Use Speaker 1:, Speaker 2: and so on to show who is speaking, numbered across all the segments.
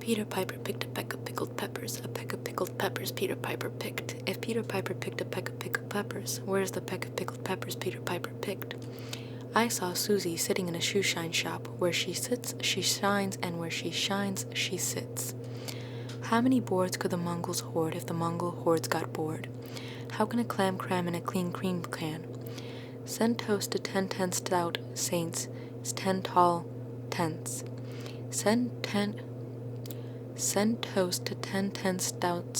Speaker 1: Peter Piper picked a peck of pickled peppers. A peck of pickled peppers Peter Piper picked. If Peter Piper picked a peck of pickled peppers, where's the peck of pickled peppers Peter Piper picked? I saw Susie sitting in a shoe shine shop. Where she sits, she shines, and where she shines, she sits. How many boards could the Mongols hoard if the Mongol hordes got bored? How can a clam cram in a clean cream can? Send toast to 10 stout saints, 10 tall tents. Send toast to 10 stout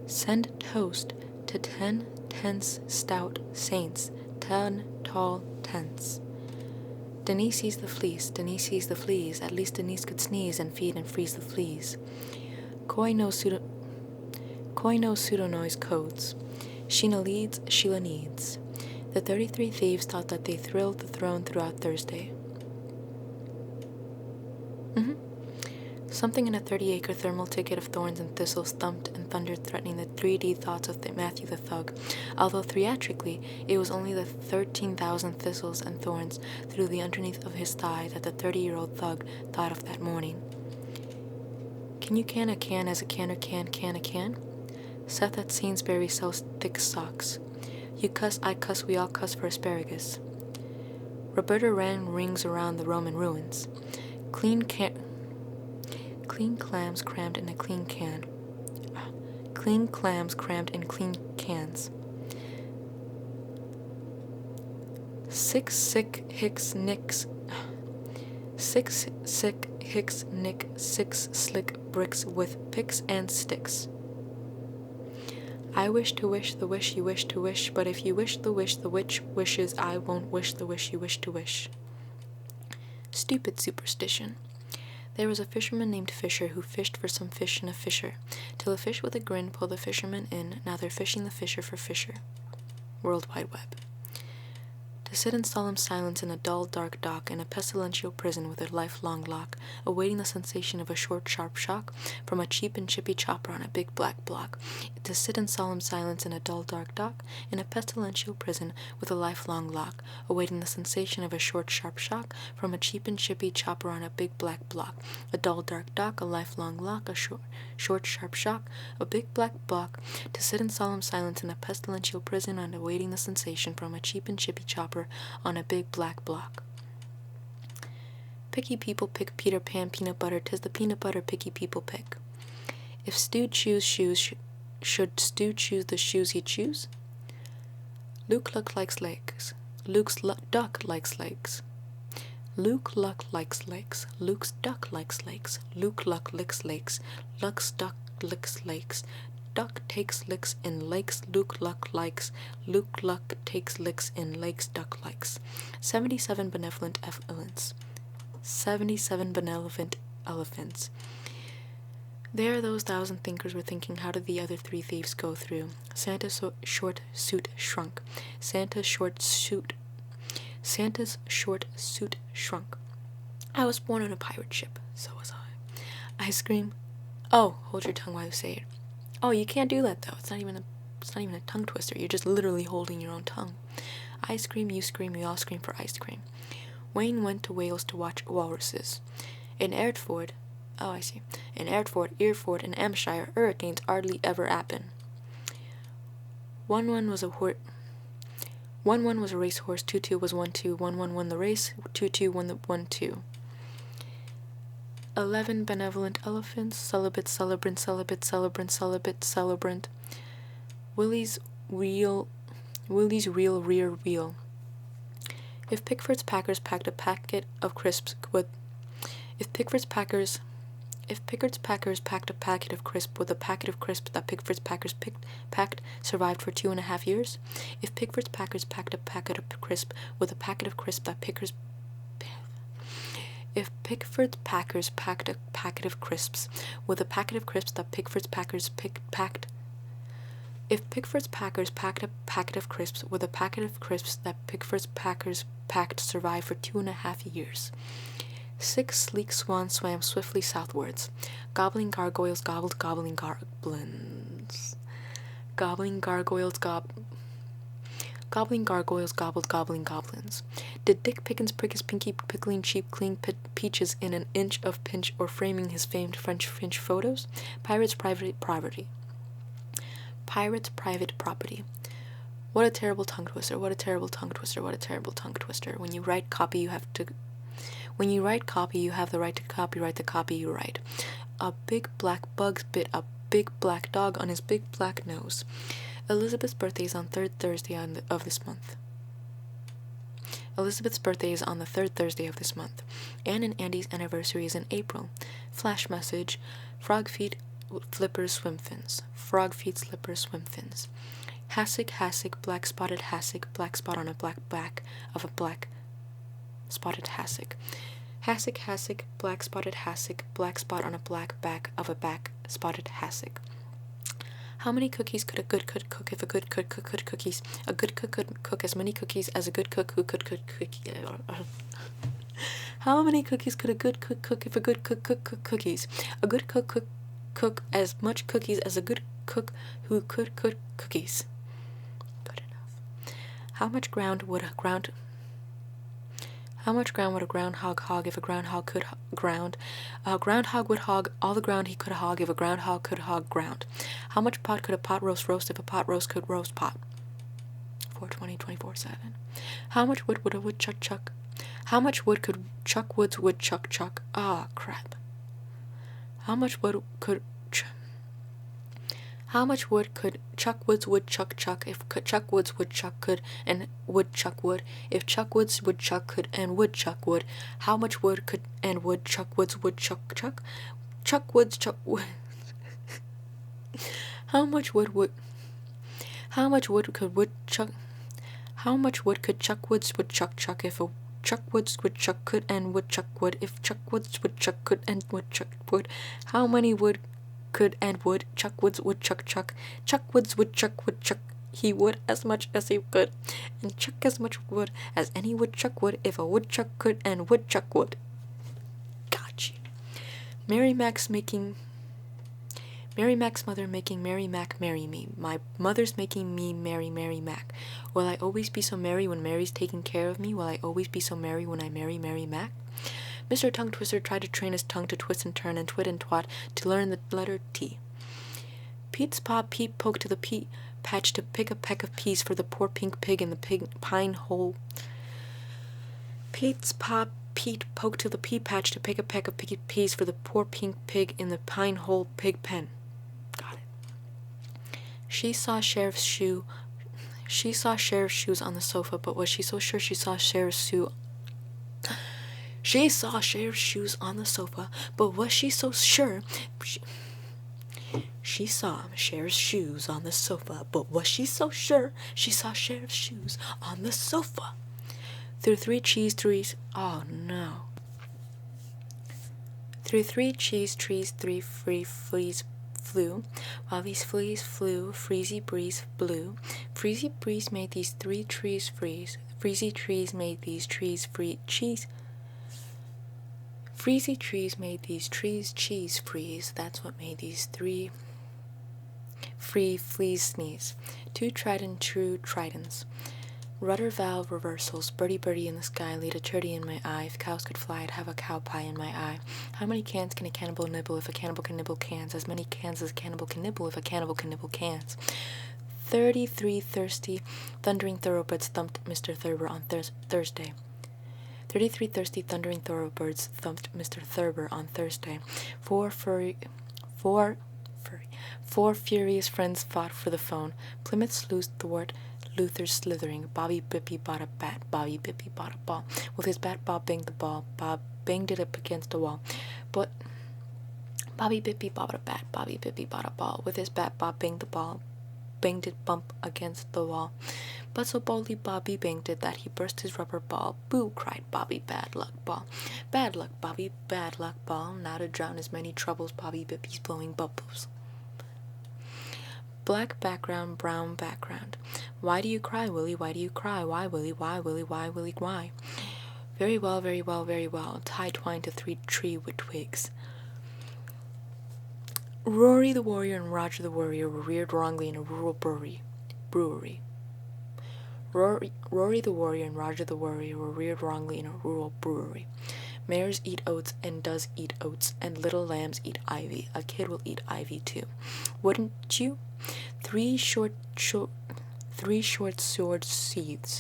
Speaker 1: Send toast to 10 stout saints, 10 tall tents. Denise sees the fleece, Denise sees the fleas. At least Denise could sneeze and feed and freeze the fleas. Koi knows pseudo-noise codes. Sheena leads, Sheila needs. The 33 thieves thought that they thrilled the throne throughout Thursday. Something in a 30-acre thermal ticket of thorns and thistles thumped and thundered, threatening the 3D thoughts of Matthew the Thug, although theatrically it was only the 13,000 thistles and thorns through the underneath of his thigh that the 30-year-old thug thought of that morning. Can you can a can as a canner can a can? Seth at Sainsbury sells thick socks. You cuss, I cuss, we all cuss for asparagus. Roberta ran rings around the Roman ruins. Clean clams crammed in a clean can. Clean clams crammed in clean cans. 6 sick hicks nicks. 6 sick hicks nick 6 slick bricks with picks and sticks. I wish to wish the wish you wish to wish, but if you wish the wish the witch wishes, I won't wish the wish you wish to wish. Stupid superstition. There was a fisherman named Fisher who fished for some fish in a fisher, till a fish with a grin pulled the fisherman in. Now they're fishing the fisher for Fisher. World Wide Web. To sit in solemn silence in a dull, dark dock in a pestilential prison with a lifelong lock, awaiting the sensation of a short, sharp shock from a cheap and chippy chopper on a big black block. To sit in solemn silence in a dull, dark dock in a pestilential prison with a lifelong lock, awaiting the sensation of a short, sharp shock from a cheap and chippy chopper on a big black block. A dull, dark dock, a lifelong lock, a short, sharp shock, a big black block. To sit in solemn silence in a pestilential prison and awaiting the sensation from a cheap and chippy chopper on a big black block. Picky people pick Peter Pan peanut butter, 'tis the peanut butter picky people pick. If Stu choose shoes, should Stu choose the shoes he choose? Luke Luck likes legs. Luke's duck likes legs. Luke Luck likes legs. Luke's duck likes legs. Luke Luck licks lakes. Luck's duck licks lakes. Duck takes licks in lakes Luke Luck likes. Luke Luck takes licks in lakes Duck likes. 77 benevolent elephants. 77 benevolent elephants. There those 1,000 thinkers were thinking, how did the other 3 thieves go through? Santa's short suit shrunk. Santa's short suit shrunk. I was born on a pirate ship. So was I. Ice cream. Oh, hold your tongue while you say it. Oh, you can't do that though. It's not even a tongue twister. You're just literally holding your own tongue. I scream, you scream, we all scream for ice cream. Wayne went to Wales to watch walruses. In Eardford, Ereford, and Hampshire, hurricanes hardly ever happen. 1-1 was a 1-1 was a racehorse. 2-2 was 1-2. 1-1 won the race. 2-2 won the 1-2. 11 benevolent elephants, celibate, celebrant. Willie's real rear wheel. If Pickford's Packers packed a packet of crisps If Pickford's Packers packed a packet of crisps, would the packet of crisps that Pickford's Packers packed survived for 2.5 years? If Pickford's Packers packed a packet of crisps, would the packet of crisps that If Pickford's Packers packed a packet of crisps, would the packet of crisps that Pickford's Packers packed? If Pickford's Packers packed a packet of crisps, would the packet of crisps that Pickford's Packers packed survive for 2.5 years? 6 sleek swans swam swiftly southwards. Gobbling gargoyles gobbled gobbling goblins. Gobbling gargoyles gobbled gobbling goblins. Did Dick Pickens prick his pinky pickling cheap clean peaches in an inch of pinch or framing his famed French Finch photos? Pirates private property. Pirates private property. What a terrible tongue twister, what a terrible tongue twister, what a terrible tongue twister. When you write copy, you have the right to copyright the copy you write. A big black bug bit a big black dog on his big black nose. Elizabeth's birthday is on third Thursday of this month. Elizabeth's birthday is on the third Thursday of this month. Anne and Andy's anniversary is in April. Flash message: frog feet, flippers, swim fins. Frog feet, slippers, swim fins. Hassock, hassock, black spotted hassock, black spot on a black back of a black spotted hassock. Hassock, hassock, black spotted hassock, black spot on a black back of a back spotted hassock. How many cookies could a good cook cook if a good cook could cookies? A good cook could cook as many cookies as a good cook who could cook cookies. How many cookies could a good cook cook if a good cook cook cookies? A good cook cook as much cookies as a good cook who could cook cookies. Good enough. How much ground would a groundhog hog if a groundhog could ground? A groundhog would hog all the ground he could hog if a groundhog could hog ground. How much pot could a pot roast if a pot roast could roast pot? 420, 24/7. How much wood would a woodchuck chuck? How much wood could Chuck Wood's woodchuck chuck? Ah, crap. How much wood could Chuck Wood's woodchuck chuck if Chuck Wood's woodchuck could and woodchuck would? If Chuck Wood's woodchuck could and woodchuck would, how much wood could and would Chuck Wood's woodchuck chuck? Chuck Wood's chuck wood. How much wood could woodchuck? How much wood could Chuck Wood's woodchuck chuck if a Chuck Wood's woodchuck could and woodchuck would? If Chuck Wood's woodchuck could and woodchuck would, how many wood could and would Chuck Wood's woodchuck chuck? Chuck Wood's woodchuck would chuck. He would as much as he could, and chuck as much wood as any woodchuck would if a woodchuck could and woodchuck would. Gotcha. Mary Mac's mother making Mary Mac marry me. My mother's making me marry Mary Mac. Will I always be so merry when Mary's taking care of me? Will I always be so merry when I marry Mary Mac? Mr. Tongue Twister tried to train his tongue to twist and turn and twit and twat to learn the letter T. Pete's pa Pete poked to the pea patch to pick a peck of peas for the poor pink pig in the pine hole. Pete's pa Pete poked to the pea patch to pick a peck of peas for the poor pink pig in the pine hole pig pen. Got it. She saw Sheriff's shoes on the sofa, but was she so sure she saw Sheriff's shoe? She saw Sheriff's shoes on the sofa, but was she so sure? She saw Sheriff's shoes on the sofa, but was she so sure she saw Sheriff's shoes on the sofa? Through 3 cheese trees, oh no. Through 3 cheese trees, 3 free fleas flew. While these fleas flew, freezy breeze blew. Freezy breeze made these 3 trees freeze. Freezy trees made these trees free cheese. Freezy trees made these trees cheese freeze. That's what made these 3 free fleas sneeze. 2 tried and true tridents. Rudder valve reversals. Birdie birdie in the sky. Lead a turdy in my eye. If cows could fly, I'd have a cow pie in my eye. How many cans can a cannibal nibble if a cannibal can nibble cans? As many cans as a cannibal can nibble if a cannibal can nibble cans. 33 thirsty, thundering thoroughbreds thumped Mr. Thurber on Thursday. 33 thirsty, thundering thoroughbreds thumped Mr. Thurber on Thursday. 4 furious friends fought for the phone. Plymouth sluice thwart Luther's slithering. Bobby Bippy bought a bat. Bobby Bippy bought a ball. With his bat, Bob banged the ball. Bob banged it up against a wall. But Bobby Bippy bought a bat. Bobby Bippy bought a ball. With his bat, Bob banged the ball. Banged it bump against the wall. But so boldly Bobby banged it that he burst his rubber ball. Boo, cried Bobby, bad luck ball. Bad luck, Bobby, bad luck ball. Now to drown his many troubles, Bobby Bippy's blowing bubbles. Black background, brown background. Why do you cry, Willie? Why do you cry? Why, Willie? Why, Willie? Why, Willie? Why? Very well, very well, very well. Tie twine to 3 tree with twigs. Rory the warrior and Roger the warrior were reared wrongly in a rural brewery. Rory the warrior and Roger the warrior were reared wrongly in a rural brewery. Mares eat oats and does eat oats, and little lambs eat ivy. A kid will eat ivy too. Wouldn't you? Three short sword sheaths. Three short sword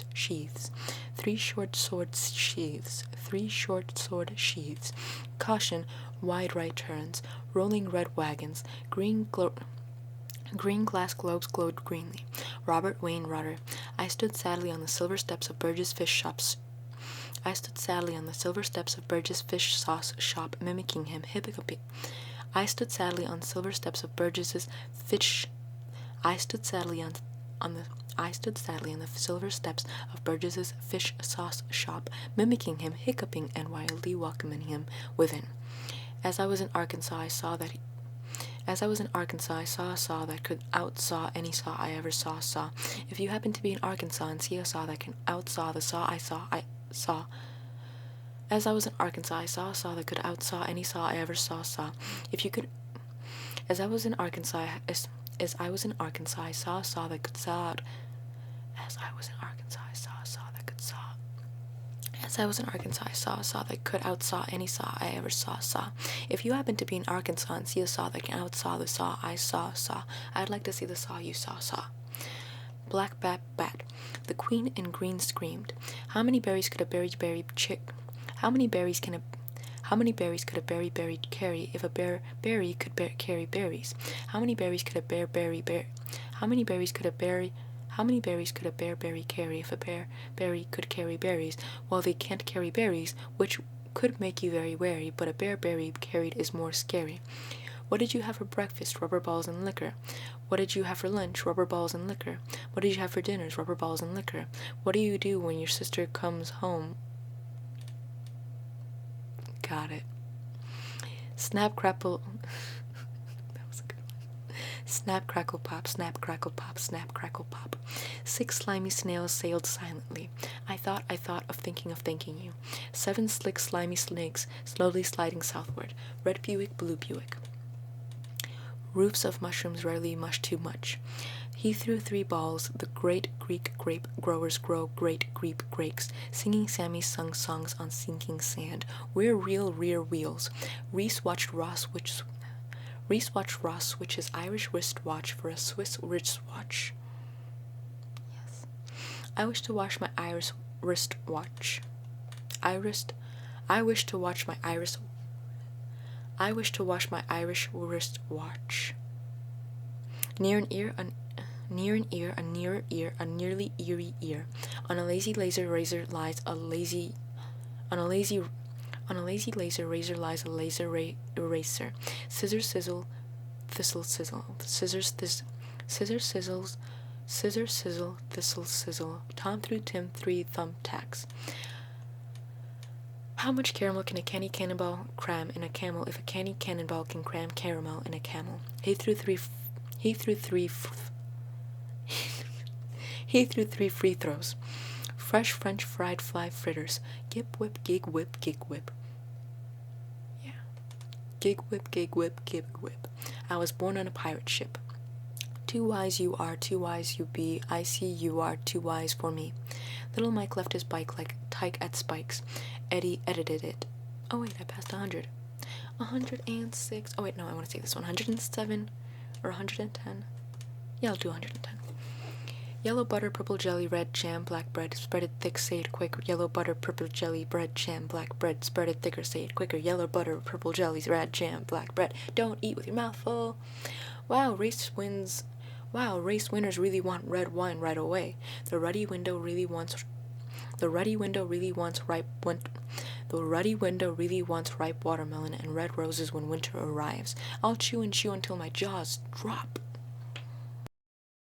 Speaker 1: sheaths. Three short sword sheaths. Caution, wide right turns. Rolling red wagons. Green glass globes glowed greenly. Robert Wayne Rutter. I stood sadly on the silver steps of Burge's fish shops. I stood sadly on the silver steps of Burge's fish sauce shop, mimicking him, hiccuping. I stood sadly on silver steps of Burgess's fish. I stood sadly on the silver steps of Burgess's fish sauce shop, mimicking him, hiccuping, and wildly welcoming him within. As I was in Arkansas, I saw a saw that could outsaw any saw I ever saw. If you happen to be in Arkansas and see a saw that can outsaw the saw I saw. As I was in Arkansas, I saw a saw that could outsaw any saw I ever saw. If you could, as I was in Arkansas, I saw a saw that could saw out. As I was in Arkansas, I saw a saw that could saw. As I was in Arkansas, I saw a saw that could outsaw any saw I ever saw. If you happen to be in Arkansas and see a saw that can outsaw the saw I saw, I'd like to see the saw you saw. Black bat. The queen in green screamed. How many berries could a berry chick? How many berries could a berry carry if a berry could carry berries? How many berries could a berry carry if a berry could carry berries? Well, they can't carry berries, which could make you very wary, but a berry carried is more scary. What did you have for breakfast? Rubber balls and liquor. What did you have for lunch? Rubber balls and liquor. What did you have for dinners? Rubber balls and liquor. What do you do when your sister comes home? Got it. Snap, crackle. That was a good one. Snap, crackle, pop, snap, crackle, pop, snap, crackle, pop. 6 slimy snails sailed silently. I thought of thinking you. 7 slick, slimy snakes slowly sliding southward. Red Buick, blue Buick. Roofs of mushrooms rarely mush too much. He threw 3 balls. The great Greek grape growers grow great Greek grapes. Singing Sammy sung songs on sinking sand. We're real rear wheels. Reese watched Ross switch his Irish wristwatch for a Swiss wristwatch. Yes. I wish to wash my Irish wristwatch. I wish to wash my Irish wristwatch. Near an ear, a nearer ear, a nearly eerie ear. On a lazy laser razor lies a lazy eraser. Scissors sizzle, thistle sizzle. Scissors sizzle, thistle sizzle. Tom threw Tim 3 thumbtacks. How much caramel can a candy cannonball cram in a camel if a candy cannonball can cram caramel in a camel? He threw three free throws. Fresh French fried fly fritters. Gip whip, gig whip, gig whip. Yeah. Gig whip, gig whip, gig whip. I was born on a pirate ship. Too wise you are, too wise you be. I see you are too wise for me. Little Mike left his bike like Tyke at Spikes. Eddie edited it. Oh wait, I passed 100. 106. Oh wait, no, I want to say this one. 107 or 110. Yeah, I'll do 110. Yellow butter, purple jelly, red jam, black bread, spread it thick, say it quick. Yellow butter, purple jelly, bread, jam, black bread, spread it thicker, say it quicker. Yellow butter, purple jellies, red jam, black bread. Don't eat with your mouth full. Wow, race winners really want red wine right away. The ruddy window really wants ripe watermelon and red roses when winter arrives. I'll chew and chew until my jaws drop.